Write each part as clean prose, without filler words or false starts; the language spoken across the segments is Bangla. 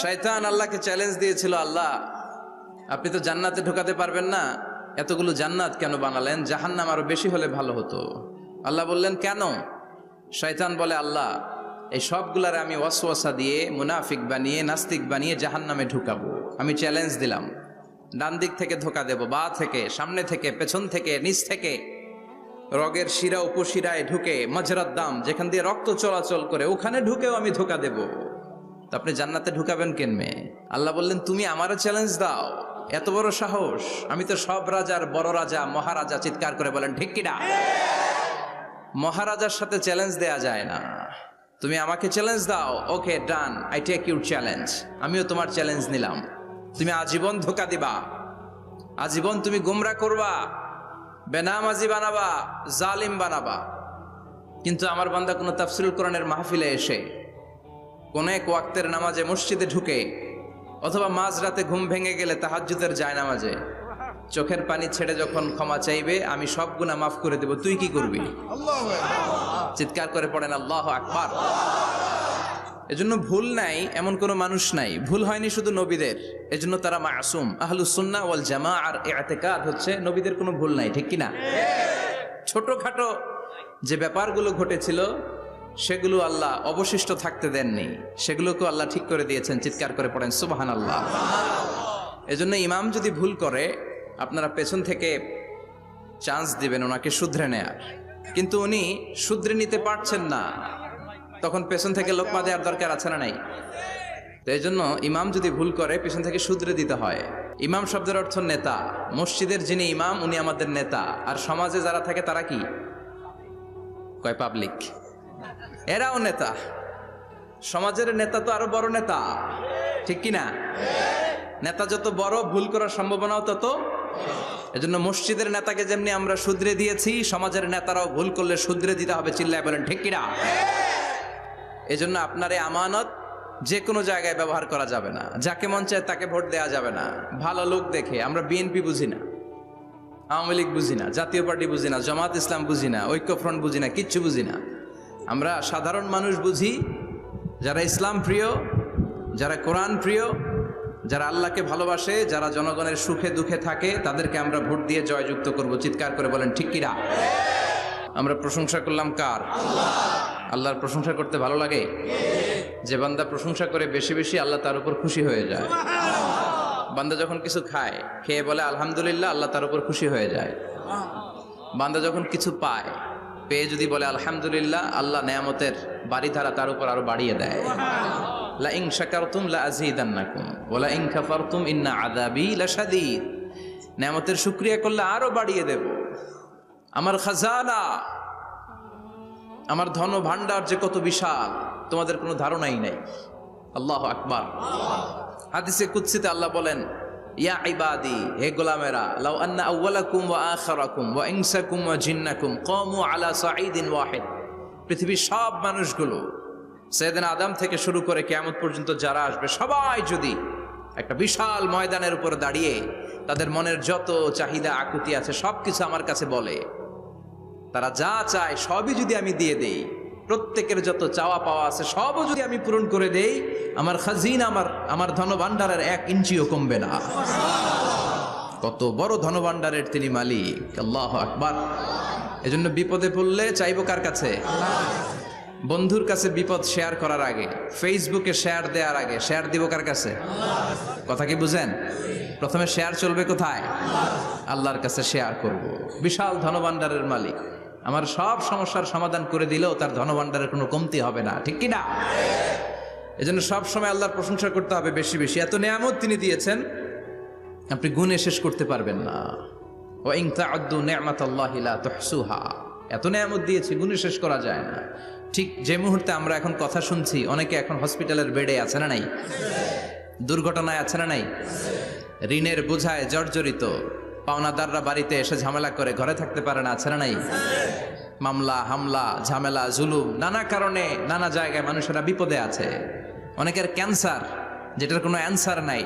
শয়তান আল্লাহকে চ্যালেঞ্জ দিয়েছিল, আল্লাহ আপনি তো জান্নাতে ঢোকাতে পারবেন না, এতগুলো জান্নাত কেন বানালেন? জাহান্নাম আরো বেশি হলে ভালো হতো। আল্লাহ বললেন কেন? শয়তান বলে, আল্লাহ এই সবগুলারে আমি ওয়াসওয়াসা দিয়ে মুনাফিক বানিয়ে নাস্তিক বানিয়ে জাহান্নামে ঢুকাবো। আমি চ্যালেঞ্জ দিলাম, ডান দিক থেকে ধোকা দেব, বা থেকে, সামনে থেকে, পেছন থেকে, নিচ থেকে, রগের শিরা উপশিরায় ঢুকে, মাজরার দাম যেখান দিয়ে রক্ত চলাচল করে ওখানে ঢুকেও আমি ধোকা দেব। তো আপনি জান্নাতে ঢুকাবেন কেনমে? আল্লাহ বললেন তুমি আমারও চ্যালেঞ্জ দাও, এত বড় সাহস? আমি তো সব রাজার বড় রাজা, মহারাজা। চিৎকার করে বলেন ঠিক কিনা? মহারাজার সাথে চ্যালেঞ্জ দেয়া যায় না। তুমি আমাকে চ্যালেঞ্জ দাও, ওকে ডান, আই টেক ইউর চ্যালেঞ্জ। আমিও তোমার চ্যালেঞ্জ নিলাম। তুমি আজীবন ধোকা দিবা, আজীবন তুমি গোমরা করবা, বেনামাজি বানাবা, জালিম বানাবা। কিন্তু আমার বান্দা কোনো তাফসীরুল কোরআনের মাহফিলে এসে কোন এক ওয়াক্তের নামাজে মসজিদে ঢুকে অথবা মাঝরাতে ঘুম ভেঙে গেলে তাহাজ্জুদের জায়নামাজে চোখের পানি ছেড়ে যখন ক্ষমা চাইবে, আমি সব গুনাহ মাফ করে দেব, তুই কি করবি? চিৎকার করে পড়েন আল্লাহু আকবার। এজন্য ভুল নাই এমন কোনো মানুষ নাই, ভুল হয়নি শুধু নবীদের, এজন্য তারা মাসুম। আহলুস সুন্নাহ ওয়াল জামাআর ইতিকাদ হচ্ছে নবীদের কোনো ভুল নাই, ঠিক কিনা? ছোটখাটো যে ব্যাপারগুলো ঘটেছিল সেগুলো আল্লাহ অবশিষ্ট থাকতে দেননি, সেগুলোকে আল্লাহ ঠিক করে দিয়েছেন। চিৎকার করে পড়েন সুবহানাল্লাহ। এজন্য ইমাম যদি ভুল করে আপনারা পেছন থেকে চান্স দিবেন ওনাকে শুধরে নেয়ার, কিন্তু উনি শুধরে নিতে পারছেন না, তখন পেছন থেকে লোকমা দেওয়ার দরকার আছে না নাই? তো এই জন্য ইমাম যদি ভুল করে পেছন থেকে শুধরে দিতে হয়। ইমাম শব্দের অর্থ নেতা। মসজিদের যিনি ইমাম উনি আমাদের নেতা, আর সমাজে যারা থাকে তারা কি কয়? পাবলিক, এরাও নেতা। সমাজের নেতা তো আরো বড় নেতা, ঠিক কিনা? নেতা যত বড় ভুল করার সম্ভাবনাও তত। এজন্য মসজিদের নেতাকে যেমনি আমরা শুধরে দিয়েছি, সমাজের নেতারাও ভুল করলে শুধরে দিতে হবে। চিল্লায় বলেন ঠিক কিনা? এজন্য আপনার এই আমানত যে কোনো জায়গায় ব্যবহার করা যাবে না, যাকে মন চায় তাকে ভোট দেওয়া যাবে না। ভালো লোক দেখে, আমরা বিএনপি বুঝি না, আওয়ামী লীগ বুঝি না, জাতীয় পার্টি বুঝি না, জামাত ইসলাম বুঝি না, ঐক্যফ্রন্ট বুঝি না, কিচ্ছু বুঝি না। আমরা সাধারণ মানুষ বুঝি, যারা ইসলাম প্রিয়, যারা কোরআন প্রিয়, যারা আল্লাহকে ভালোবাসে, যারা জনগণের সুখে দুঃখে থাকে, তাদেরকে আমরা ভোট দিয়ে জয়যুক্ত করব। চিৎকার করে বলেন ঠিক কিনা? আমরা প্রশংসা করলাম কার? আল্লাহর প্রশংসা করতে ভালো লাগে? যে বান্দা প্রশংসা করে বেশি বেশি, আল্লাহ তার উপর খুশি হয়ে যায়। বান্দা যখন কিছু খায়, খেয়ে বলে আলহামদুলিল্লাহ, আল্লাহ তার উপর খুশি হয়ে যায়। বান্দা যখন কিছু পায়, পেয়ে যদি বলে আলহামদুলিল্লাহ, আল্লাহ নেয়ামতের বাড়িধারা তার উপর আরো বাড়িয়ে দেয়। লা ইন শাকারতুম লা আযীদান্নাকুম ওয়া লা ইন কাফারতুম ইন্না আযাবী লাশাদীদ। নেয়ামতের শুকরিয়া করলে আরো বাড়িয়ে দেব। আমার খাজানা, আমার ধন ভান্ডার যে কত বিশাল তোমাদের কোনো ধারণাই নাই। আল্লাহু আকবার। হাদিসে কুদসিতে আল্লাহ বলেন, ইয়া ইবাদি, হে গোলামেরা, লাউ আন্না আউওয়ালাকুম ওয়া আখিরাকুম ওয়া ইনসাকুম ওয়া জিন্নাকুম কামু আলা সাঈদিন ওয়াহিদ। পৃথিবীর সব মানুষগুলো সাইয়েদনা আদম থেকে শুরু করে কিয়ামত পর্যন্ত যারা আসবে সবাই যদি একটা বিশাল ময়দানের উপর দাঁড়িয়ে তাদের মনের যত চাহিদা আকুতি আছে সবকিছু আমার কাছে বলে, তারা যা চায় সবই যদি আমি দিয়ে দেই, প্রত্যেকের যত চাওয়া পাওয়া আছে সবও যদি আমি পূরণ করে দেই, আমার খাজিনা, আমার ধনভাণ্ডারের 1 ইঞ্চিও কমবে না। কত বড় ধনভাণ্ডারের তিনি মালিক। আল্লাহু আকবার। এজন্য বিপদে পড়লে চাইবো কার কাছে? বন্ধুর কাছে বিপদ শেয়ার করার আগে, ফেসবুকে শেয়ার দেওয়ার আগে শেয়ার দিব কার কাছে? কথা কি বুঝেন? প্রথমে শেয়ার চলবে কোথায়? আল্লাহর কাছে শেয়ার করব। বিশাল ধনভাণ্ডারের মালিক আমার সব সমস্যার সমাধান করে দিলেও তার ধনভাণ্ডারের কোনো কমতি হবে না, ঠিক কি না? এজন্য সব সময় আল্লাহর প্রশংসা করতে হবে বেশি বেশি। এত নেয়ামত তিনি দিয়েছেন, আপনি গুণে শেষ করতে পারবেন না। ওয়া ইন তা'উদ্দু নি'মাতাল্লাহি লা তুহসুহা। এত নেয়ামত দিয়েছি, গুণে শেষ করা যায় না। ঠিক যে মুহূর্তে আমরা এখন কথা শুনছি, অনেকে এখন হসপিটালের বেডে আছে না নাই? দুর্ঘটনায় আছে না নাই? ঋণের বোঝায় জর্জরিত, পাওনাদাররা বাড়িতে এসে ঝামেলা করে ঘরে থাকতে পারে না, আছে না নাই? মামলা হামলা, ঝামেলা, জুলুম, নানা কারণে নানা জায়গায় মানুষেরা বিপদে আছে। অনেকের ক্যান্সার, যেটার কোনো অ্যান্সার নাই।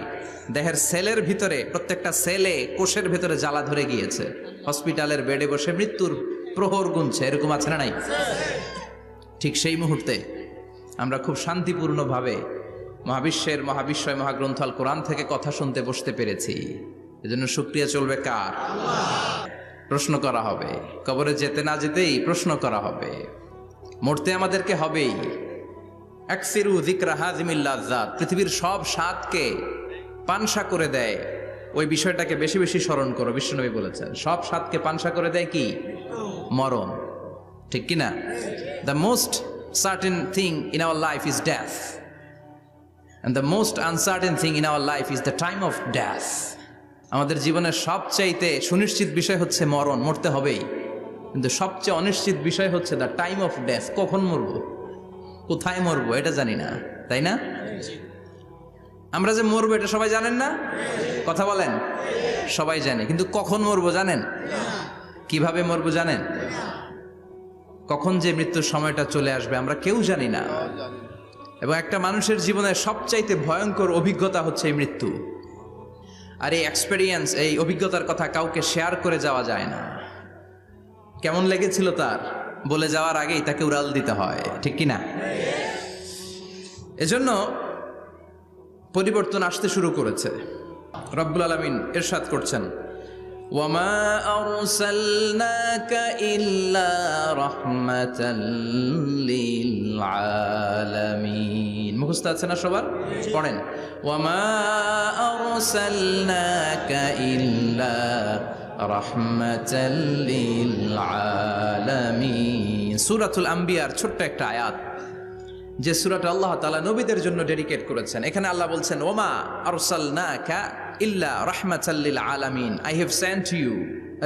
দেহের সেলের ভিতরে, প্রত্যেকটা সেলে, কোষের ভিতরে জ্বালা ধরে গিয়েছে, হসপিটালের বেডে বসে মৃত্যুর প্রহর গুনছে, এরকম আছে না নাই? ঠিক সেই মুহূর্তে আমরা খুব শান্তিপূর্ণভাবে মহাবিশ্বের মহাবিশ্বয় মহাগ্রন্থ আল কোরআন থেকে কথা শুনতে বসতে পেরেছি, এজন্য শুকরিয়া চলবে কার? প্রশ্ন করা হবে, কবরে যেতে না যেতেই প্রশ্ন করা হবে, মরতে আমাদেরকে হবেই। আকসিরু যিকরা হাযিমিল লাযযাত, পৃথিবীর সব স্বাদকে পানসা করে দেয় ওই বিষয়টাকে বেশি বেশি স্মরণ করো। বিশ্বনবী বলেছেন সব স্বাদকে পানসা করে দেয় কি? মরণ, ঠিক কি না? The most certain thing in our life is death, and the most uncertain thing in our life is the time of death. আমাদের জীবনের সবচাইতে সুনিশ্চিত বিষয় হচ্ছে মরণ, মরতে হবেই, কিন্তু সবচেয়ে অনিশ্চিত বিষয় হচ্ছে দ্য টাইম অফ ডেথ, কখন মরবো, কোথায় মরবো এটা জানি না, তাই না? আমরা যে মরবো এটা সবাই জানেন না? কথা বলেন। সবাই জানে, কিন্তু কখন মরবো জানেন? কিভাবে মরবো জানেন? কখন যে মৃত্যুর সময়টা চলে আসবে আমরা কেউ জানি না। এবং একটা মানুষের জীবনের সবচাইতে ভয়ঙ্কর অভিজ্ঞতা হচ্ছে এই মৃত্যু। আর এই এক্সপেরিয়েন্স, এই অভিজ্ঞতার কথা কাউকে শেয়ার করে যাওয়া যায় না। কেমন লেগেছিল তার বলে যাওয়ার আগেই তাকে উড়াল দিতে হয়, ঠিক কি না? এজন্য পরিবর্তন আসতে শুরু করেছে। রব্বুল আলামিন ইরশাদ করছেন, ওয়ামা আরসালনাকা ইল্লা রাহমাতাল লিল আলামিন। মুখস্থ আছে না সবার? পড়েন, ওয়ামা আরসালনাকা ইল্লা রাহমাতাল লিল আলামিন। সূরাতুল আম্বিয়ার ছোট্ট একটা আয়াত, যে সূরাটা আল্লাহ তাআলা নবীদের জন্য ডেডিকেট করেছেন। এখানে আল্লাহ বলছেন, ওমা আরসালনাকা ইল্লা রাহমাতাল লিল আলামিন, I have sent you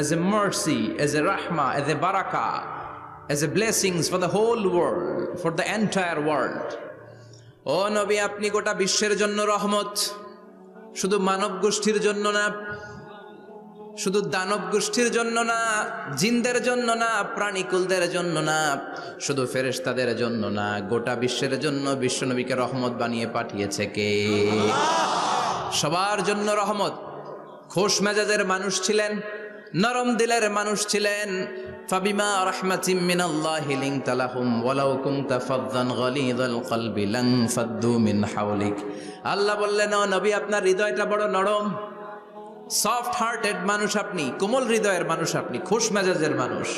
as a mercy, as a rahmah, as a barakah, as a blessings for the whole world, for the entire world. ও নবী, আপনি গোটা বিশ্বের জন্য রহমত, শুধু মানব গোষ্ঠীর জন্য না, শুধু দানব গোষ্ঠীর জন্য না, জিনদের জন্য না, প্রাণীকুলদের জন্য না, শুধু ফেরেশতাদের জন্য না, গোটা বিশ্বের জন্য বিশ্বনবীকে রহমত বানিয়ে পাঠিয়েছে কে? সবার জন্য রহমত। খোশ মেজাজের মানুষ ছিলেন, নরম দিলের মানুষ ছিলেন। ফাবিমা রাহমাতিম মিনাল্লাহি লিনতা লাহুম ওয়ালাউ কুনতা ফাযযান গালিযাল কলবি লানফাদ্দু মিন হাওলিক। আল্লাহ বললেন, ও নবী, আপনার হৃদয়টা বড় নরম, সফট হার্টেড মানুষ আপনি, কোমল হৃদয়ের মানুষ আপনি, খোশ মেজাজের মানুষ।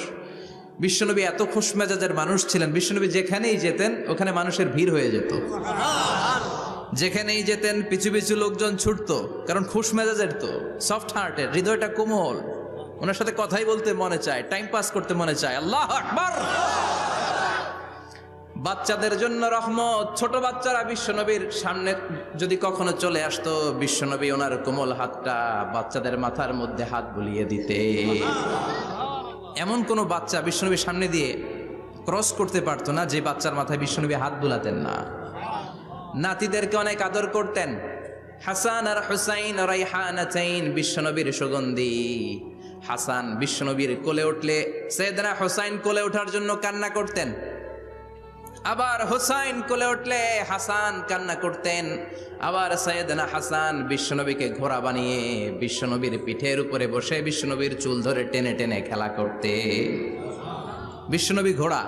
বিশ্বনবী এত খোশ মেজাজের মানুষ ছিলেন, বিশ্বনবী যেখানেই যেতেন ওখানে মানুষের ভিড় হয়ে যেত। যেখানেই যেতেন পিছু পিছু লোকজন ছুটতো, কারণ খোশ মেজাজের তো, সফট হার্টেড, হৃদয়টা কোমল, ওনার সাথে কথাই বলতে মনে চায়, টাইম পাস করতে মনে চায়। আল্লাহু আকবার। বাচ্চাদের জন্য রহমত। ছোট বাচ্চারা বিশ্বনবীর সামনে যদি কখনো চলে আসতো, বিশ্বনবী ওনার কোমল হাতটা বাচ্চাদের মাথার মধ্যে হাত বুলিয়ে দিতে। এমন কোন বাচ্চা বিশ্বনবীর সামনে দিয়ে ক্রস করতে পারতো না যে বাচ্চার মাথায় বিশ্বনবী হাত বুলাতেন না। নাতিদেরকে অনেক আদর করতেন। হাসান আর হুসাইন রাইহানাতাইন, বিশ্বনবীর সুগন্ধি। হাসান বিশ্বনবীর কোলে উঠলে সাইয়েদনা হুসাইন কোলে ওঠার জন্য কান্না করতেন, আবার হুসাইন কোলে উঠলে হাসান কান্না করতেন। আবার সাইয়েদনা হাসান বিশ্বনবীকে ঘোড়া বানিয়ে বিশ্বনবীর পিঠের উপরে বসে বিশ্বনবীর চুল ধরে টেনে টেনে খেলা করতে। বিশ্বনবী ঘোড়া,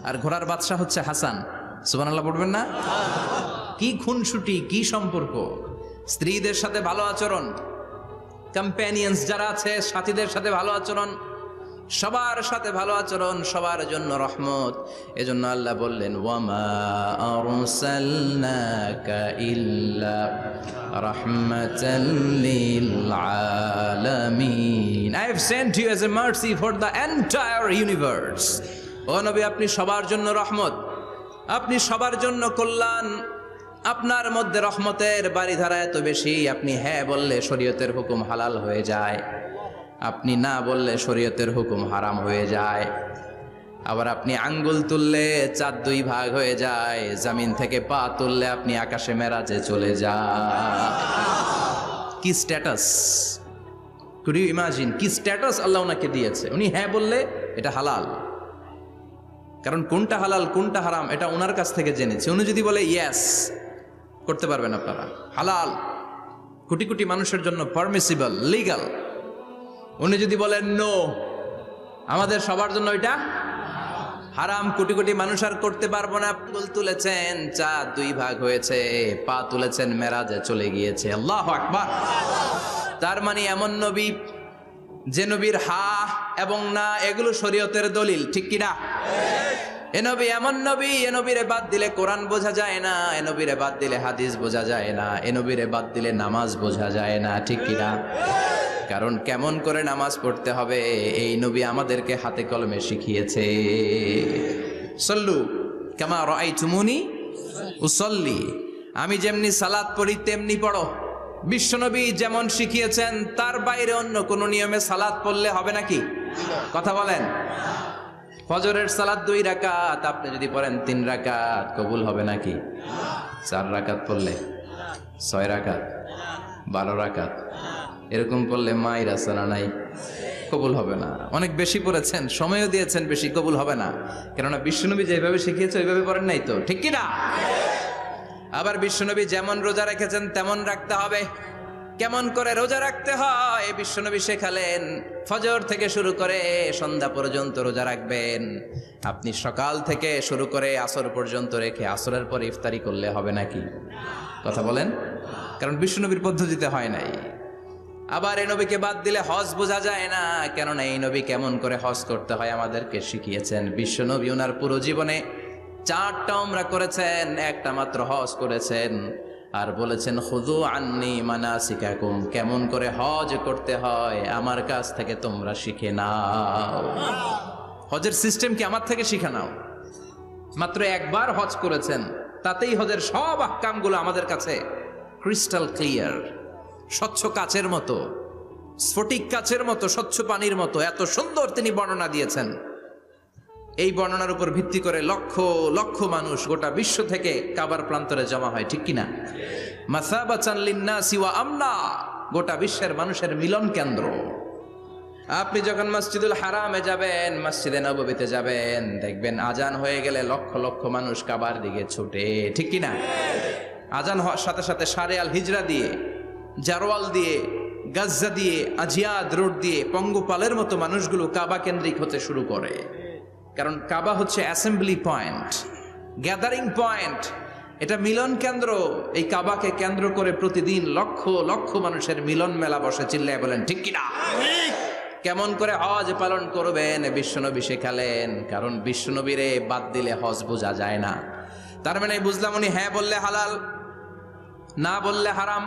আর ঘোড়ার বাদশা হচ্ছে হাসান। সুবহানাল্লাহ পড়বেন না? কি খুনসুটি, কি সম্পর্ক! স্ত্রীদের সাথে ভালো আচরণ, কম্প্যানিয়ন্স যারা আছে সাথীদের সাথে ভালো আচরণ, সবার সাথে ভালো আচরণ, সবার জন্য রহমত। এজন্য আল্লাহ বললেন, ওয়ামা আরসালনাকা ইল্লা রাহমাতাল লিল আলামিন, I have sent you as a mercy for the entire universe. ও নবী, আপনি সবার জন্য রহমত, আপনি সবার জন্য কল্যাণ। আপনার মধ্যে রহমতের বাড়িধারা এত বেশি, আপনি হ্যাঁ বললে শরীয়তের হুকুম হালাল হয়ে যায়, আপনি না বললে শরীয়তের হুকুম হারাম হয়ে যায়। আবার আপনি আঙ্গুল তুললে চাঁদ দুই ভাগ হয়ে যায়, জমিন থেকে পা তুললে আপনি আকাশে মেরাজে চলে যান। কি স্ট্যাটাস! কুড ইউ ইমাজিন কি স্ট্যাটাস আল্লাহ ওনাকে দিয়েছে। উনি হ্যাঁ বললে এটা হালাল, কারণ কোনটা হালাল কোনটা হারাম এটা ওনার কাছ থেকে জেনেছে। উনি যদি বলে ইয়েস, করতে পারবেন আপনারা, হালাল, কোটি কোটি মানুষের জন্য পারমিসিবল, লিগাল। উনি যদি বলেন নো, আমাদের সবার জন্য এটা হারাম কোটি কোটি মানুষ আর করতে পারবো না। আঙ্গুল তুলেছেন, চাঁদ 2 ভাগ হয়েছে, পা তুলেছেন, মেরাজে চলে গিয়েছে। আল্লাহু আকবার। তার মানে এমন নবী যে নবীর হা এবং না এগুলো শরীয়তের দলিল, ঠিক কি না? এ নবী এমন নবী, এ নবীরে বাদ দিলে কোরআন বোঝা যায় না, এ নবীরে বাদ দিলে হাদিস বোঝা যায় না, এ নবীরে বাদ দিলে নামাজ বোঝা যায় না, ঠিক কি না? কারণ কেমন করে নামাজ পড়তে হবে এই নবী আমাদেরকে হাতে কলমে শিখিয়েছে। সল্লু কামা রাআইতুমুনি উসাল্লি, আমি যেমনি সালাত পড়ি তেমনি পড়ো। বিশ্বনবী যেমন শিখিয়েছেন তার বাইরে অন্য কোন নিয়মে সালাত পড়লে হবে নাকি? কথা বলেন। ফজরের সালাত 2 রাকাত, আপনি যদি পড়েন 3 রাকাত, কবুল হবে নাকি? 4 রাকাত পড়লে, 6 রাকাত, 12 রাকাত এরকম পড়লে মায়ের আসানা নাই, কবুল হবে না। অনেক বেশি পড়েছেন, সময়ও দিয়েছেন বেশি, কবুল হবে না। কেননা বিশ্বনবী যেভাবে শিখিয়েছে ওইভাবে পড়েন নাই তো, ঠিক কি না? আবার বিশ্বনবী যেমন রোজা রেখেছেন তেমন রাখতে হবে। কেমন করে রোজা রাখতে হয় বিশ্বনবী শেখালেন। ফজর থেকে শুরু করে সন্ধ্যা পর্যন্ত রোজা রাখবেন। আপনি সকাল থেকে শুরু করে আসর পর্যন্ত রেখে আসরের পরে ইফতারি করলে হবে নাকি? কথা বলেন। কারণ বিশ্বনবীর পদ্ধতিতে হয় নাই। আবার এই নবীকে বাদ দিলে হজ বোঝা যায় না, কেননা এই নবী কেমন করে হজ করতে হয় আমাদেরকে শিখিয়েছেন। বিশ্বনবী ওনার পুরো জীবনে 4টা উমরা করেছেন, একটা মাত্র হজ করেছেন। আর বলেছেন খুযু আন্নী মানাসিকাকুম, কেমন করে হজ করতে হয় আমার কাছ থেকে তোমরা শিখে নাও। হজের সিস্টেম কি আমার থেকে শিখে নাও। মাত্র একবার হজ করেছেন, তাতেই হজের সব আহকামগুলো আমাদের কাছে ক্রিস্টাল ক্লিয়ার, স্বচ্ছ কাচের মতো, স্ফটিক কাচের মতো, স্বচ্ছ পানির মতো এত সুন্দর তিনি বর্ণনা দিয়েছেন। এই বর্ণনার উপর ভিত্তি করে লক্ষ লক্ষ মানুষ গোটা বিশ্ব থেকে কাবার প্রান্তরে জমা হয়, ঠিক কিনা? মাসাবাতান লিন্নাসি ওয়া আমনা, গোটা বিশ্বের মানুষের মিলন কেন্দ্র। আপনি যখন মসজিদুল হারামে যাবেন, মসজিদে নববীতে যাবেন, দেখবেন আজান হয়ে গেলে লক্ষ লক্ষ মানুষ কাবার দিকে ছুটে, ঠিক কিনা? আজান হওয়ার সাথে সাথে সারে আল হিজরা দিয়ে, জারওয়াল দিয়ে, গাজ্জা দিয়ে, আজিয়াদ রোড দিয়ে পঙ্গপালের মতো মানুষগুলো কাবা কেন্দ্রিক হতে শুরু করে। কারণ কাবা হচ্ছে অ্যাসেম্বলি পয়েন্ট, গ্যাদারিং পয়েন্ট, এটা মিলন কেন্দ্র। এই কাবাকে কেন্দ্র করে প্রতিদিন লক্ষ লক্ষ মানুষের মিলন মেলা বসে। চিল্লায় বলেন ঠিক কিনা? কেমন করে হজ পালন করবেন বিশ্বনবী শেখালেন। কারণ বিশ্বনবীরে বাদ দিলে হজ বোঝা যায় না। তার মানে বুঝলাম উনি হ্যাঁ বললে হালাল, না বললে হারাম।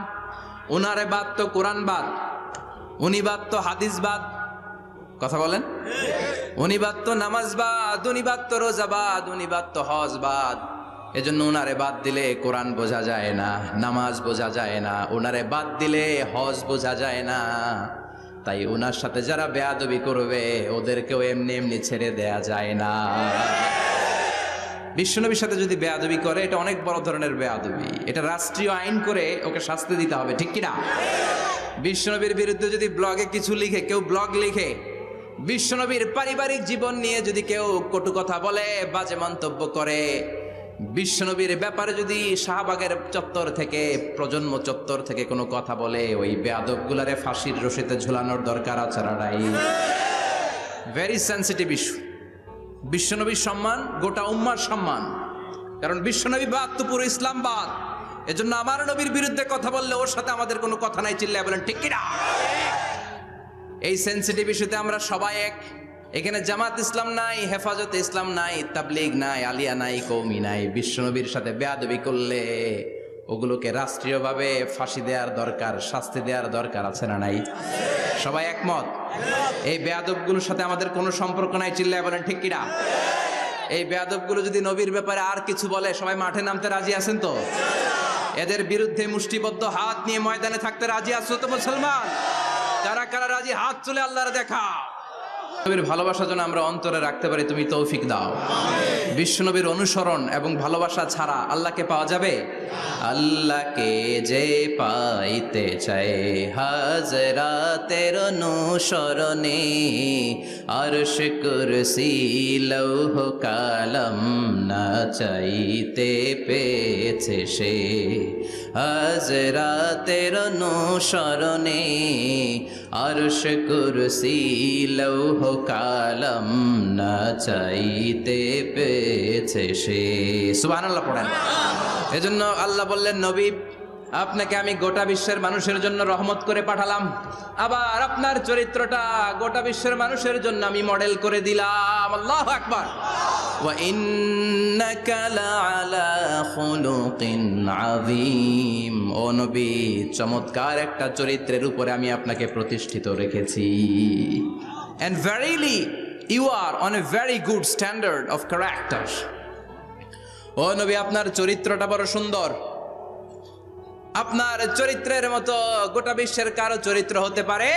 উনারে বাদ তো কোরআন বাদ, উনি বাদ তো হাদিস বাদ। কথা বলেন। উনি বাদ তো নামাজ বাদ, উনি বাদ তো রোজা বাদ, উনি বাদ তো হজ বাদ। এজন্য উনারে বাদ দিলে কোরআন বোঝা যায় না, নামাজ বোঝা যায় না, উনারে বাদ দিলে হজ বোঝা যায় না। তাই উনার সাথে যারা বেয়াদবি করবে ওদেরকেও এমনি এমনি ছেড়ে দেয়া যায় না। বিশ্বনবীর সাথে যদি বেয়াদবি করে এটা অনেক বড় ধরনের বেয়াদবি, এটা রাষ্ট্রীয় আইন করে ওকে শাস্তি দিতে হবে, ঠিক কিনা? বিশ্বনবীর বিরুদ্ধে যদি ব্লগে কিছু লিখে, কেউ ব্লগ লিখে, বিশ্বনবীর পারিবারিক জীবন নিয়ে যদি কেউ কটু কথা বলে, বাজে মন্তব্য করে, বিশ্বনবীর ব্যাপারে যদি শাহবাগের চত্বর থেকে, প্রজন্ম চত্বর থেকে কোনো কথা বলে, ওই বেয়াদবগুলারে ফাঁসির রশিতে ঝুলানোর দরকার আছে না নাই? Very sensitive issue. বিশ্বনবীর সম্মান গোটা উম্মার সম্মান। কারণ বিশ্বনবী বাদ তো পুরো ইসলাম বাদ। এজন্য আমার নবীর বিরুদ্ধে কথা বললে ওর সাথে আমাদের কোনো কথা নাই। চিল্লায় বলেন ঠিক কিনা? এই সেন্সিটিভ ইস্যুতে আমরা সবাই এক। এখানে জামাত ইসলাম নাই, হেফাজতে ইসলাম নাই, তাবলীগ নাই, আলিয়া নাই, কওমি নাই। বিশ্বনবীর সাথে বেয়াদবি করলে ওগুলোকে রাষ্ট্রীয়ভাবে ফাঁসি দেওয়ার দরকার, শাস্তি দেওয়ার দরকার আছে না নাই? সবাই একমত? এই বেয়াদবগুলোর সাথে আমাদের কোনো সম্পর্ক নাই। চিল্লায় বলেন ঠিক কিনা? এই বেয়াদবগুলো যদি নবীর ব্যাপারে আর কিছু বলে সবাই মাঠে নামতে রাজি আছেন তো? এদের বিরুদ্ধে মুষ্টিবদ্ধ হাত নিয়ে ময়দানে থাকতে রাজি আছো তো মুসলমান? কারা কারা রাজি হাত তুলে আল্লাহর দেখা। নবীর ভালোবাসা যেন আমরা অন্তরে রাখতে পারি, তুমি তৌফিক দাও। বিশ্বনবীর অনুসরণ এবং ভালোবাসা ছাড়া আল্লাহকে পাওয়া যাবে? আল্লাহকে যে পাইতে চায় হাজরাতের অনুসরণে, আরশ কুরসি লৌহ কালাম না চাইতে পেয়েছে সে। হাজরাতের অনুসরণে আরশ কুরসি লৌহ কালাম না চাইতে পেয়েছে সে। সুবহানাল্লাহ পড়েন। এজন্য আল্লাহ বললেন, নবী আপনাকে আমি গোটা বিশ্বের মানুষের জন্য রহমত করে পাঠালাম, আবার আপনার চরিত্রটা গোটা বিশ্বের মানুষের জন্য আমি মডেল করে দিলাম। আল্লাহু আকবার। ওয়া ইন্নাকা লাআলা খুলুকিন আযীম। ও নবী, চমৎকার একটা চরিত্রের উপরে আমি আপনাকে প্রতিষ্ঠিত রেখেছি। And verily you are on a very good standard of character. ও নবী, আপনার চরিত্রটা বড় সুন্দর। আপনার চরিত্রের মতো গোটা বিশ্বের কারো চরিত্র হতে পারে?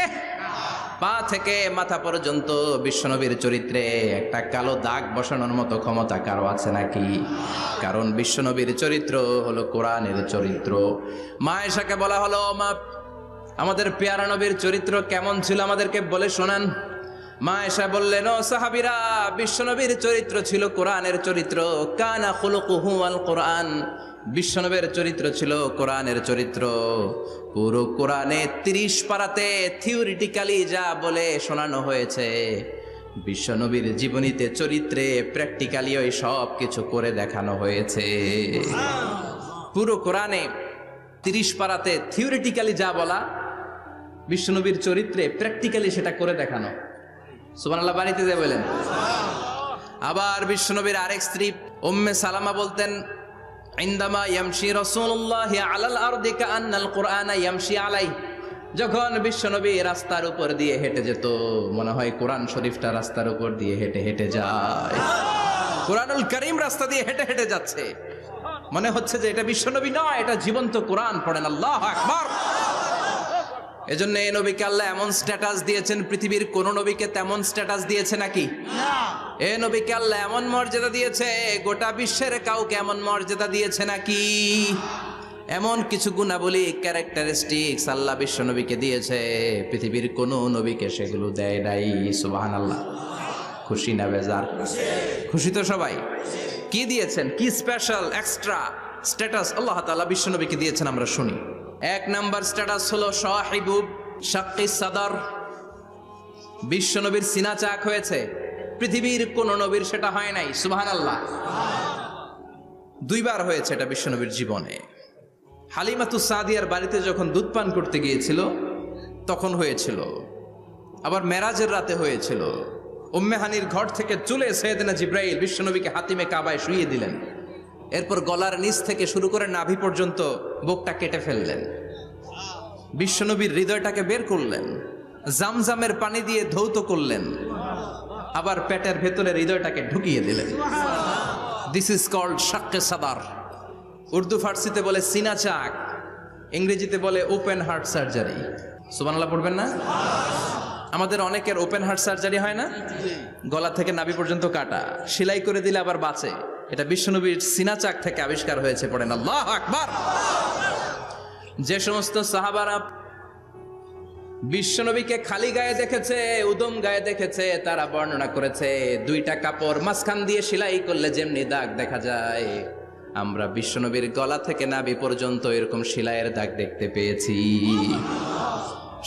পা থেকে মাথা পর্যন্ত বিশ্বনবীর চরিত্রে একটা কালো দাগ বসানোর মতো ক্ষমতা কারো আছে নাকি? কারণ বিশ্বনবীর চরিত্র হলো কোরআনের চরিত্র। মা আয়েশাকে বলা হলো, মা আমাদের পেয়ারা নবীর চরিত্র কেমন ছিল আমাদেরকে বলে শোনান। মা আয়েশা বললেন, ও সাহাবীরা, বিশ্বনবীর চরিত্র ছিল কোরআনের চরিত্র। কানা খুলুকুহু আল কোরআন। বিশ্বনবীর চরিত্র ছিল কোরআনের চরিত্র। পুরো কোরআনে 30 পারাতে থিওরিটিক্যালি যা বলে শোনানো হয়েছে, বিশ্বনবীর জীবনীতে চরিত্রে প্র্যাকটিক্যালি ওই সব কিছু করে দেখানো হয়েছে। পুরো কোরআনে 30 পারাতে থিওরিটিক্যালি যা বলা, বিশ্বনবীর চরিত্রে প্র্যাকটিক্যালি সেটা করে দেখানো। সুবহানাল্লাহ বাড়িতে যে বলেন। আবার বিশ্বনবীর আরেক স্ত্রী উম্মে সালামা বলতেন, ইনদামা ইয়ামশি রাসূলুল্লাহি আলাল আরদি কাআন্নাল কুরআনা ইয়ামশি আলাইহি। যখন বিশ্বনবী রাস্তার উপর দিয়ে হেঁটে যেত, মনে হয় কোরআন শরীফটা রাস্তার উপর দিয়ে হেঁটে হেঁটে যায়। কোরআনুল কারীম রাস্তা দিয়ে হেঁটে হেঁটে যাচ্ছে, মনে হচ্ছে যে এটা বিশ্বনবী নয়, এটা জীবন্ত কোরআন। পড়েন আল্লাহু আকবার। এজন্য এই নবীকে আল্লাহ এমন স্ট্যাটাস দিয়েছেন, পৃথিবীর কোন নবীকে তেমন স্ট্যাটাস দিয়েছে নাকি? এই নবীকে আল্লাহ এমন মর্যাদা দিয়েছে, গোটা বিশ্বের কাউকে এমন মর্যাদা দিয়েছে নাকি? এমন কিছু গুণাবলী, ক্যারেক্টারিস্টিক্স আল্লাহ বিশ্ব নবীকে দিয়েছে, পৃথিবীর কোন নবীকে সেগুলো দেয় নাই। সুবহানাল্লাহ। খুশি না বেজার? খুশি তো সবাই। কি দিয়েছেন, কি স্পেশাল এক্সট্রা স্ট্যাটাস আল্লাহ তাআলা বিশ্ব নবীকে দিয়েছেন আমরা শুনি। এক নাম্বার স্ট্যাটাস হলো সাহিবু শাক্কিস সাদর। বিশ্ব নবীর সিনা চাক হয়েছে, পৃথিবীর কোন নবীর সেটা হয় নাই। সুবহানাল্লাহ। 2 বার হয়েছে এটা বিশ্ব নবীর জীবনে। হালিমাতুস সাদিয়ার বাড়িতে যখন দুধ পান করতে গিয়েছিল তখন হয়েছিল, আবার মেরাজের রাতে হয়েছিল। উম্মে হানির ঘর থেকে চলে সাইয়েদনা জিবরাইল বিশ্ব নবীকে হাতিমে কাবায় শুইয়ে দিলেন। এরপর গলার নিচ থেকে শুরু করে নাভি পর্যন্ত বুকটা কেটে ফেললেন, বিশ্বনবীর হৃদয়টাকে বের করলেন, জামজামের পানি দিয়ে ধৌত করলেন, আবার পেটের ভেতরে হৃদয়টাকে ঢুকিয়ে দিলেন। দিস ইজ কল্ড শাক্কে সাদার। উর্দু ফার্সিতে বলে সিনা চাক, ইংরেজিতে বলে ওপেন হার্ট সার্জারি। সুবহানাল্লাহ পড়বেন না? আমাদের অনেকের ওপেন হার্ট সার্জারি হয় না, গলা থেকে নাভি পর্যন্ত কাটা, সেলাই করে দিলে আবার বাঁচে। এটা বিশ্বনবীর সিনা চাক থেকে আবিষ্কার হয়েছে। পড়েন আল্লাহু আকবার। যে সমস্ত সাহাবারা বিশ্বনবীকে খালি গায়ে দেখেছে, উদম গায়ে দেখেছে, তারা বর্ণনা করেছে 2টা কাপড় মাঝখান দিয়ে সেলাই করলে যেমনি দাগ দেখা যায়, আমরা বিশ্বনবীর গলা থেকে নাভি পর্যন্ত এরকম সেলাইয়ের দাগ দেখতে পেয়েছি।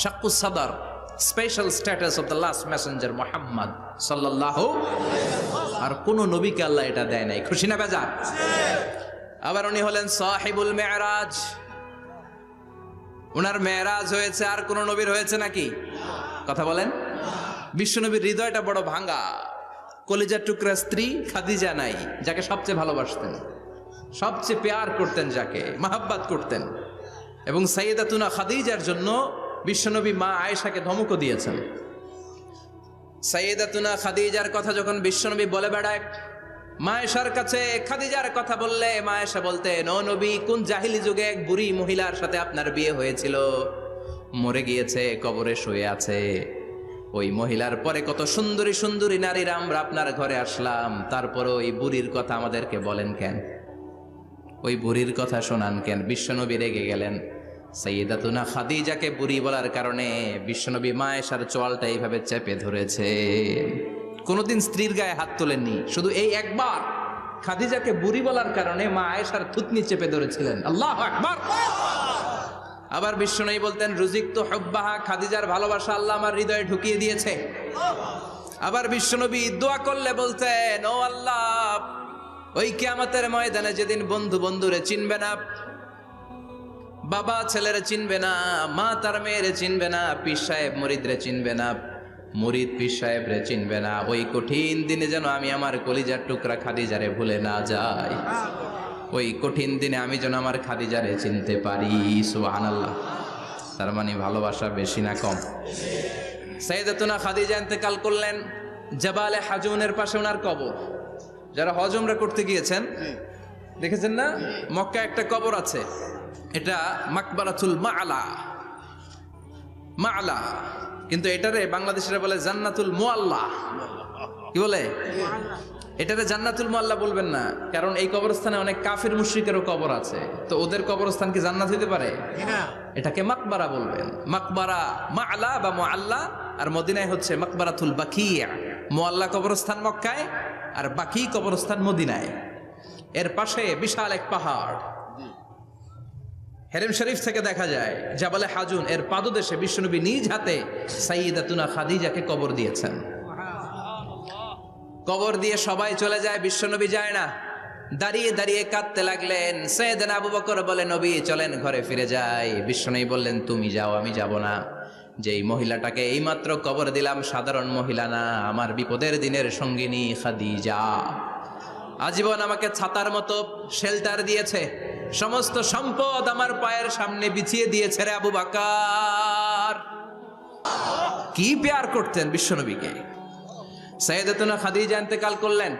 শাক্কুস সাদর, special status of the last Messenger Muhammad সাল্লাল্লাহু। আর কোন নবীকে আল্লাহ এটা দেয় নাই। খুশি না বেজার? আবার উনি হলেন সাহিবুল মেরাজ। উনার মেরাজ হয়েছে, আর কোন নবীর হয়েছে নাকি? কথা বলেন। বিশ্বনবীর হৃদয়টা বড় ভাঙা, কলিজার টুকরা স্ত্রী খাদিজা নাই, যাকে সবচেয়ে ভালোবাসতেন, সবচেয়ে প্যার করতেন, যাকে মাহাব্বাত করতেন। এবং সাইয়েদাতুনা খাদিজার জন্য বিশ্বনবী মা আয়েশাকে ধমকও দিয়েছেন। সাইয়েদাতুনা খাদিজার কথা যখন বিশ্বনবী বলে বেড়ায় মা আয়েশার কাছে, খাদিজার কথা বললে মা আয়েশা বলতেন, ও নবী, কোন জাহিলি যুগে এক বুড়ি মহিলার সাথে আপনার বিয়ে হয়েছিল, মরে গিয়েছে, কবরে শুয়ে আছে। ওই মহিলার পরে কত সুন্দরী সুন্দরী নারীরা আমরা আপনার ঘরে আসলাম, তারপরে ওই বুড়ির কথা আমাদেরকে বলেন কেন? ওই বুড়ির কথা শোনান কেন? বিশ্বনবী রেগে গেলেন। সাইয়েদাতুনা খাদিজাকে বুড়ি বলার কারণে বিশ্বনবী মা আয়েশার চোয়ালটা এইভাবে চেপে ধরেছে। কোনোদিন স্ত্রীর গায়ে হাত তোলেননি, শুধু এই একবার খাদিজাকে বুড়ি বলার কারণে মা আয়েশার থুতনি চেপে ধরেছিলেন। আল্লাহু আকবার। আবার বিশ্বনবী বলতেন রুজিকতু হুব্বাহা, খাদিজার ভালোবাসা আল্লাহ আমার হৃদয়ে ঢুকিয়ে দিয়েছে। আবার বিশ্বনবী দোয়া করলে বলতেন, ও আল্লাহ, ওই কিয়ামতের ময়দানে যেদিন বন্ধু বন্ধুরে চিনবে না, বাবা ছেলেরে চিনবে না, মা তার মেয়েরে চিনবে না, পীর সাহেব মুরিদরে চিনবে না, মুরিদ পীর সাহেবরে চিনবে না, ওই কঠিন দিনে যেন আমি আমার কলিজার টুকরা খাদিজারে ভুলে না যাই। ওই কঠিন দিনে আমি যেন আমার খাদিজারে চিনতে পারি। সুবহানাল্লাহ। তার মানে ভালোবাসা বেশি না কম? সাইয়েদাতুনা খাদিজা ইন্তেকাল করলেন জাবালে হাজুনের পাশে ওনার কবর। যারা হজ উমরা করতে গিয়েছেন দেখেছেন না, মক্কা একটা কবর আছে, এটা মাকবারাতুল মাআলা। মাআলা, কিন্তু এটারে বাংলাদেশিরা বলে জান্নাতুল মুআল্লা। কি বলে? এটারে জান্নাতুল মুআল্লা বলবেন না, কারণ এই কবরস্থানে অনেক কাফির মুশরিকেরও কবর আছে, তো ওদের কবরস্থান কি জান্নাত হতে পারে? এটাকে মাকবারা বলবেন। মাকবারা মাআলা বা মুআল্লা, আর মদিনায় হচ্ছে মাকবারাতুল বাকিয়া। মুআল্লা কবরস্থান মক্কায়, আর বাকি কবরস্থান মদিনায়। এর পাশে বিশাল এক পাহাড়, হেরেম শরীফ থেকে দেখা যায় জাবালে হাজুন, এর পাদদেশে বিশ্বনবী নিজ হাতে সাইয়্যিদাতুনা খাদিজাকে কবর দিয়েছেন। কবর দিয়ে সবাই চলে যায়, বিশ্বনবী যায় না। দাঁড়িয়ে দাঁড়িয়ে কাঁদতে লাগলেন। সাইয়েদনা আবু বকর বলে, নবী চলেন ঘরে ফিরে যাই। বিশ্বনবী বললেন, তুমি যাও, আমি যাব না। যেই মহিলাটাকে এইমাত্র কবর দিলাম সাধারণ মহিলা না, আমার বিপদের দিনের সঙ্গিনী খাদিজা। আজীবন আমাকে ছাতার মতো শেল্টার দিয়েছে, সমস্ত সম্পদ আমার পায়ের সামনে বিছিয়ে দিয়েছে রে আবু বকর। কি প্যার করতেন বিশ্বনবীকে। সাইয়েদাতুনা খাদিজা ইন্তেকাল করলেন,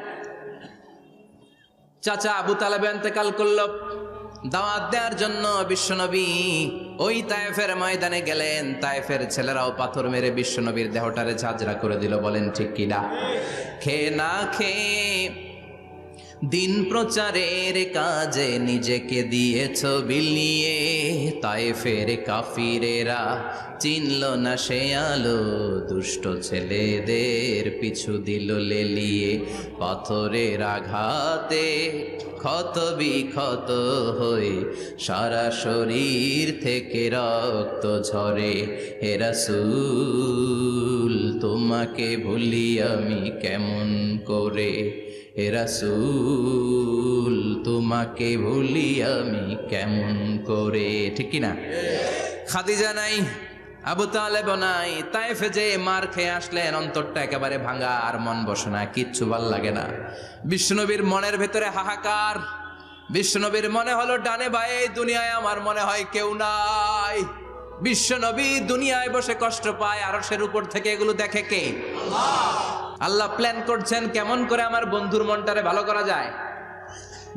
চাচা আবু তালেব ইন্তেকাল করলো। দাওয়াত দেওয়ার জন্য বিশ্বনবী ওই তায়েফের ময়দানে গেলেন। তায়েফের ছেলেরাও পাথর মেরে বিশ্বনবীর দেহটারে ঝাঁঝরা করে দিল। বলেন ঠিক কিনা? খেয়ে না খেয়ে দিন প্রচারের কাজে নিজেকে দিয়েছ বিলিয়ে, তায়েফের কাফিরেরা চিনল না সে আলো, দুষ্ট ছেলেদের পিছু দিল লেলিয়ে। পাথরের আঘাতে ক্ষত বিক্ষত হয়ে সারা শরীর থেকে রক্ত ঝরে। হে রাসূল তোমাকে ভুলি আমি কেমন করে, হে রাসূল তোমাকে ভুলি আমি কেমন করে। ঠিক কিনা? খাদিজা নাই, আবু তালেব নাই, তায়েফে যে মার খেয়ে আসলেন, অন্তরটা একেবারে ভাঙা, আর মন বসে না, কিচ্ছু ভাল লাগে না। বিশ্বনবীর মনের ভেতরে হাহাকার। বিশ্বনবীর মনে হলো ডানে বায়ে দুনিয়ায় আমার মনে হয় কেউ নাই। বিশ্বনবী দুনিয়ায় বসে কষ্ট পায়, আরশের উপর থেকে এগুলো দেখে কে? আল্লাহ প্ল্যান করছেন কেমন করে আমার বন্ধুর মনটারে ভালো করা যায়।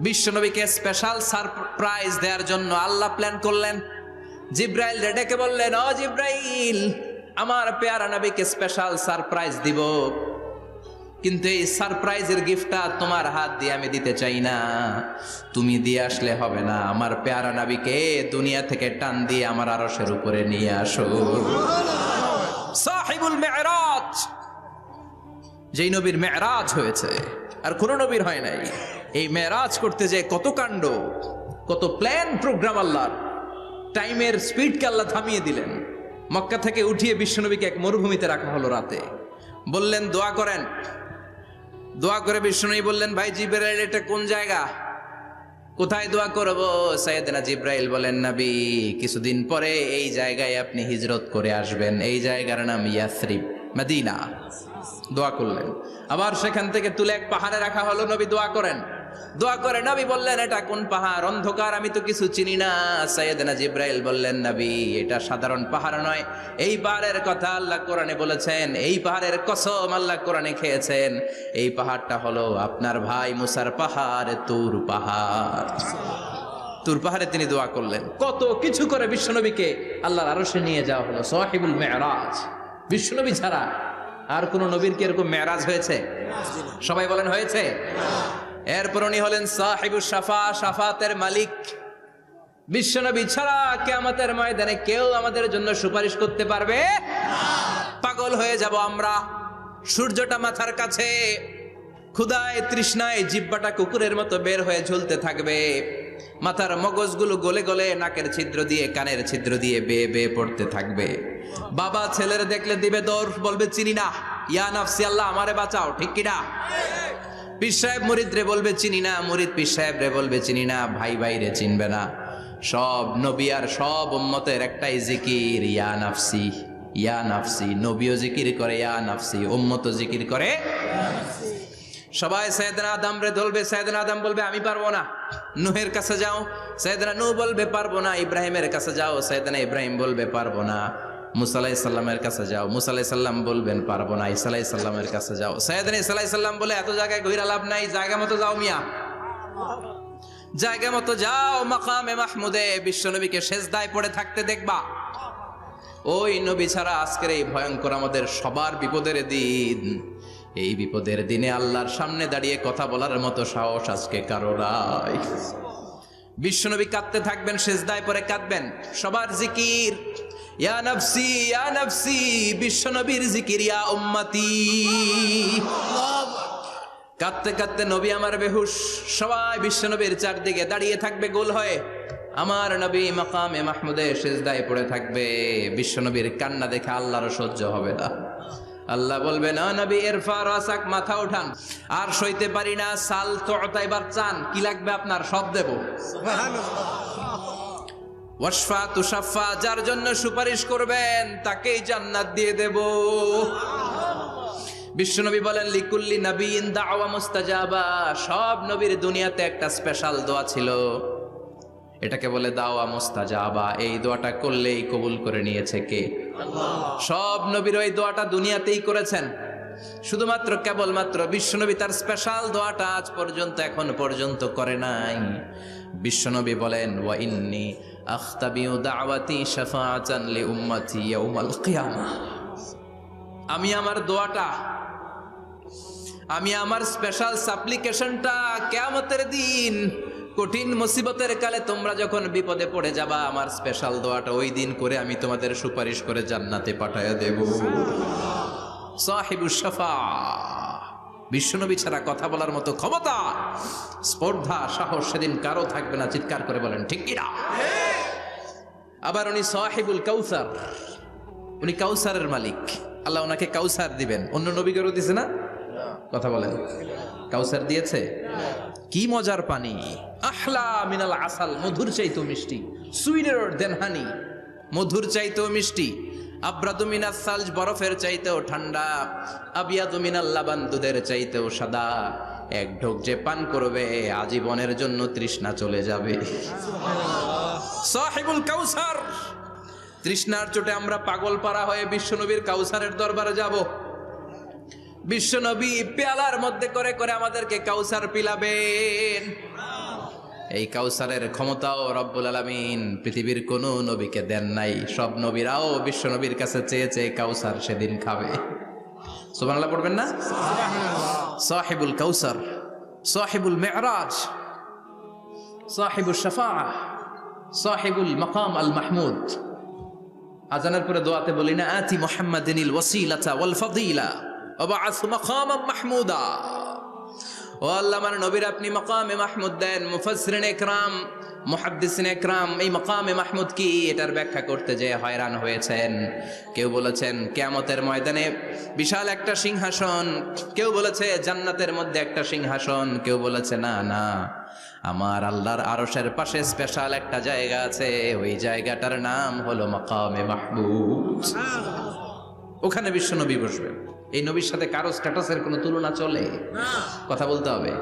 বিশ্বনবীকে স্পেশাল সারপ্রাইজ দেওয়ার জন্য আল্লাহ প্ল্যান করলেন। জিব্রাইল ডেকে বললেন, ও জিব্রাইল, আমার পেয়ারা নবীকে স্পেশাল সারপ্রাইজ দিব, কিন্তু এই সারপ্রাইজের গিফটটা তোমার হাত দিয়ে আমি দিতে চাই না, তুমি দিয়ে আসলে হবে না। আমার পেয়ারা নবীকে দুনিয়া থেকে টান দিয়ে আমার আরশের উপরে নিয়ে আসো। সাহিবুল মেরাজ, যেই নবীর মেরাজ হয়েছে আর কোন নবীর হয় নাই। এই মেরাজ করতে যে কত কাণ্ড, কত প্ল্যান প্রোগ্রাম আল্লাহর। টাইমের স্পিডকে আল্লাহ থামিয়ে দিলেন। মক্কা থেকে উঠিয়ে বিশ্বনবীকে এক মরুভূমিতে রাখা হলো রাতে। বললেন দোয়া করেন। দোয়া করে বিশ্বনবী বললেন, ভাই জিবরাইল, এটা কোন জায়গা, কোথায় দোয়া করব? সাইয়েদনা জিবরাইল বলেন, নবী কিছুদিন পরে এই জায়গায় আপনি হিজরত করে আসবেন, এই জায়গার নাম ইয়াসরিব, মদিনা। দোয়া করলেন। আবার সেখান থেকে তুলে এক পাহাড়ে রাখা হলো। নবী দোয়া করেন। দোয়া করে নবী বললেন, এটা কোন পাহাড়? অন্ধকার, আমি তো কিছু চিনি না। সাইয়েদনা জিবরাইল বললেন, নবী এটা সাধারণ পাহাড় নয়, এই পাহাড়ের কথা আল্লাহ কোরআনে বলেছেন, এই পাহাড়ের কসম আল্লাহ কোরআনে খেয়েছেন। এই পাহাড়টা হলো আপনার ভাই মুসার পাহাড়, তুর পাহাড়। তুর পাহাড়ে তিনি দোয়া করলেন। কত কিছু করে বিশ্বনবীকে আল্লাহর আরশে নিয়ে যাওয়া হলো। সাহিবুল মেরাজ। বিশ্বনবী ছাড়া আর কোন নবীর কি এরকম মেরাজ হয়েছে? সবাই বলেন হয়েছে। এরপর উনি হলেন সাহিবুস শাফা, শাফাতের মালিক। বিশ্বনবী ছাড়া কিয়ামতের ময়দানে কেউ আমাদের জন্য সুপারিশ করতে পারবে না। পাগল হয়ে যাব আমরা। সূর্যটা মাথার কাছে, ক্ষুধায় তৃষ্ণায় জিহ্বাটা কুকুরের মতো বের হয়ে ঝুলতে থাকবে, মাথার মগজগুলো গলে গলে নাকের ছিদ্র দিয়ে কানের ছিদ্র দিয়ে বেয়ে বেয়ে পড়তে থাকবে। বাবা ছেলের দেখলে দিবে দৌড়, বলবে চিনি না, ইয়া নাফসি আল্লাহ আমারে বাঁচাও, ঠিক কিনা? পীর সাহেব মুরিদ রে বলবে চিনি না, মুরিদ পীর সাহেব রে বলবে চিনি না, ভাই ভাই রে চিনবে না। সব নবী আর সব উম্মতের একটাই জিকির, ইয়া নাফসি ইয়া নাফসি। নবীও জিকির করে ইয়া নাফসি, উম্মতও জিকির করে। সবাই সাইয়েদনা আদম রে ধরবে, সাইয়েদনা আদম বলবে আমি পারবো না। নূহের কাছে যাও, সাইয়েদনা নূহ বলবে পারবো না। ইব্রাহিমের কাছে যাও, সাইয়েদনা ইব্রাহিম বলবে পারবো না। মুসা আলাইহিস সালামের কাছে যাও, মুসা আলাইহিস সালাম বলবেন পারবো না। ঈসা আলাইহিস সালামের কাছে যাও, সাইয়েদনা ঈসা আলাইহিস সালাম বলে এত জায়গায় ঘুরে লাভ নাই, জায়গা মতো যাও মিয়া, জায়গা মতো যাও। মাকামে মাহমুদে বিশ্বনবীকে সেজদায় পড়ে থাকতে দেখবা। ওই নবী ছাড়া আজকের এই ভয়ঙ্কর আমাদের সবার বিপদের দিন, এই বিপদের দিনে আল্লাহর সামনে দাঁড়িয়ে কথা বলার মতো সাহস আজকে কারো নাই। বিশ্বনবী কাঁদতে থাকবেন, সেজদায় পড়ে কাঁদবেন। সবার জিকির ইয়া নাফসি ইয়া নাফসি, বিশ্বনবীর জিকির ইয়া উম্মতি। কাঁদতে কাঁদতে নবী আমার বেহুশ, সবাই বিশ্বনবীর চারদিকে দাঁড়িয়ে থাকবে গোল হয়ে। আমার নবী মাকামে মাহমুদে সেজদায় পড়ে থাকবে। বিশ্বনবীর কান্না দেখে আল্লাহর সহ্য হবে না। আল্লাহ বলবে না নবী ইরফা রাসাক, মাথা উঠান, আর সইতে পারি না। সাল তুতা, এবার চান, কি লাগবে আপনার সব দেব। ওয়াশফা তুশাফা, যার জন্য সুপারিশ করবেন তাকেই জান্নাত দিয়ে দেব। বিশ্বনবী বলেন লিকুল্লি নবিয়িন দাওয়া মুস্তাজাবা, সব নবীর দুনিয়াতে একটা স্পেশাল দোয়া ছিল, এটাকে বলে দাওয়া মুস্তাজাবা। এই দোয়াটা করলেই কবুল করে নিয়েছে কে? আল্লাহ। সব নবীর ওই দোয়াটা দুনিয়াতেই করেছেন, শুধুমাত্র কেবলমাত্র বিশ্বনবী তার স্পেশাল দোয়াটা আজ পর্যন্ত এখন পর্যন্ত করে নাই। বিশ্বনবী বলেন ওয়া ইন্নী আখতাবিউ দাওয়াতি শাফাআতান লি উম্মতি ইয়াউমাল কিয়ামাহ, আমি আমার দোয়াটা, আমি আমার স্পেশাল সাপ্লিকেশনটা কিয়ামতের দিন কঠিন মুসিবতের কালে তোমরা যখন বিপদে পড়ে যাবা, আমার স্পেশাল দোয়াটা ওই দিন করে আমি তোমাদের সুপারিশ করে জান্নাতে পাঠায়া দেব। সাহিবুশ শাফাআ, বিশ্বনবী ছাড়া কথা বলার মতো ক্ষমতা, স্পর্ধা, সাহস সেদিন কারো থাকবে না। চিৎকার করে বলেন ঠিক কিনা? আবার উনি সাহিবুল কাউসার, উনি কাউসারের মালিক। আল্লাহ ওনাকে কাউসার দিবেন। অন্য নবীকেও দিছে না? কথা বলেন, কাউসার দিয়েছে। কি মজার পানি, আহলা মিনাল আসাল, মধুর চাইতেও মিষ্টি। সুইটার দেন হানি, মধুর চাইতেও মিষ্টি। আব্রাদু মিনাস সালজ, বরফের চাইতেও ঠান্ডা। আবিয়াদু মিনাল লাবান, দুধের চাইতেও সাদা। এক ঢোক যে পান করবে আজীবনের জন্য তৃষ্ণা চলে যাবে। সাহিবুল কাউসার, তৃষ্ণার চোটে আমরা পাগল পারা হয়ে বিশ্বনবীর কাউসারের দরবারে যাব। বিশ্বনবী পেয়ালার মধ্যে করে করে আমাদেরকে কাউসার পিলাবেন। এই কাউসারের ক্ষমতাও রব্বুল আলামিন পৃথিবীর কোন নবীকে দেন নাই। সব নবীরাও বিশ্বনবীর কাছে চেয়ে চেয়ে কাউসার সেদিন খাবে। সুবহানাল্লাহ পড়বেন না? সাহিবুল কাউসার, সাহিবুল মিরাজ, সাহিবুশ শাফাআ, সাহিবুল মাকাম আল মাহমুদ। আজানের পরে দোয়াতে বলি না, আতি মুহাম্মাদিনিল ওয়াসিলাতা ওয়াল ফাদিলা ওয়াবআস মাকামান মাহমুদা। ও আল্লাহ, আমার নবীর আপনি মাকামে মাহমুদ দেন। মুফাসসিরিন ইকরাম, মুহাদ্দিসিন ইকরাম এই মাকামে মাহমুদ কি এটার ব্যাখ্যা করতে যে হয়রান হয়েছেন। কেউ বলেছেন কিয়ামতের ময়দানে বিশাল একটা সিংহাসন, কেউ বলেছে জান্নাতের মধ্যে একটা সিংহাসন, কেউ বলেছে না না, আমার আল্লাহর আরশের পাশে স্পেশাল একটা জায়গা আছে, ওই জায়গাটার নাম হলো মাকামে মাহমুদ। ওখানে বিশ্বনবী বসবেন। এই নবীর সাথে কারো স্ট্যাটাসের কোনো তুলনা চলে? কথা বলতে হবে।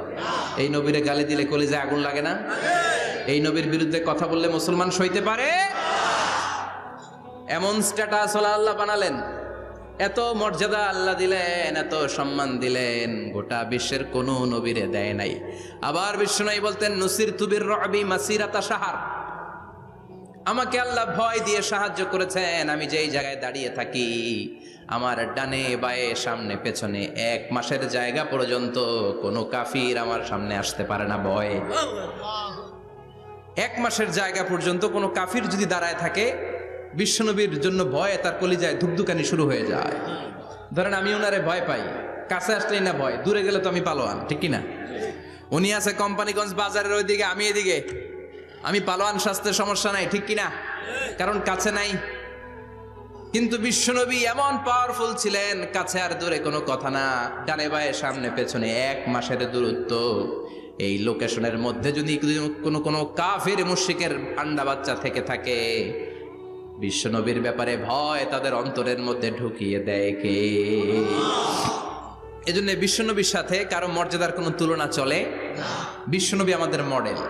এই নবীরে গালি দিলে কলিজায় আগুন লাগে না? এই নবীর বিরুদ্ধে কথা বললে মুসলমান সইতে পারে? এমন স্ট্যাটাস হলো আল্লাহ বানালেন, এত মর্যাদা আল্লাহ দিলেন, এত সম্মান দিলেন, গোটা বিশ্বের কোন নবীরে দেয় নাই। আবার বিশ্বনবী বলতেন নুসিরতু বির-রু'বি মাসিরাতা শাহর, আমাকে আল্লাহ ভয় দিয়ে সাহায্য করেছেন। আমি যেই জায়গায় দাঁড়িয়ে থাকি, আমার ডানে বায়ে সামনে পেছনে 1 মাসের জায়গা পর্যন্ত কোনো কাফির আমার সামনে আসতে পারে না ভয়ে। 1 মাসের জায়গা পর্যন্ত কোনো কাফির যদি দাঁড়ায় থাকে, বিশ্বনবীর জন্য ভয়ে তার কলিজায় ধুকধুকানি শুরু হয়ে যায়। ধরেন আমি ওনারে ভয় পাই, কাছে আসলেই না ভয়, দূরে গেলে তো আমি পালোয়ান, ঠিক কি না? উনি আছে কোম্পানিগঞ্জ বাজারের ওইদিকে, আমি এদিকে, আমি পালোয়ান, স্বাস্থ্যের সমস্যা নাই, ঠিক কি না? কারণ কাছে নাই। কিন্তু বিশ্বনবী এমন পাওয়ারফুল ছিলেন, কাছে আর দূরে কোনো কথা না, ডানে বায়ে সামনে পেছনে 1 মাসের দূরত্ব। এই লোকেশনের মধ্যে যদি কোনো কাফের মুশরিকের আন্ডা বাচ্চা থেকে থাকে, বিশ্বনবীর ব্যাপারে ভয় তাদের অন্তরের মধ্যে ঢুকিয়ে দেয় কে? এজন্য বিশ্বনবীর সাথে কারো মর্যাদার কোনো তুলনা চলে না। বিশ্বনবী আমাদের মডেল।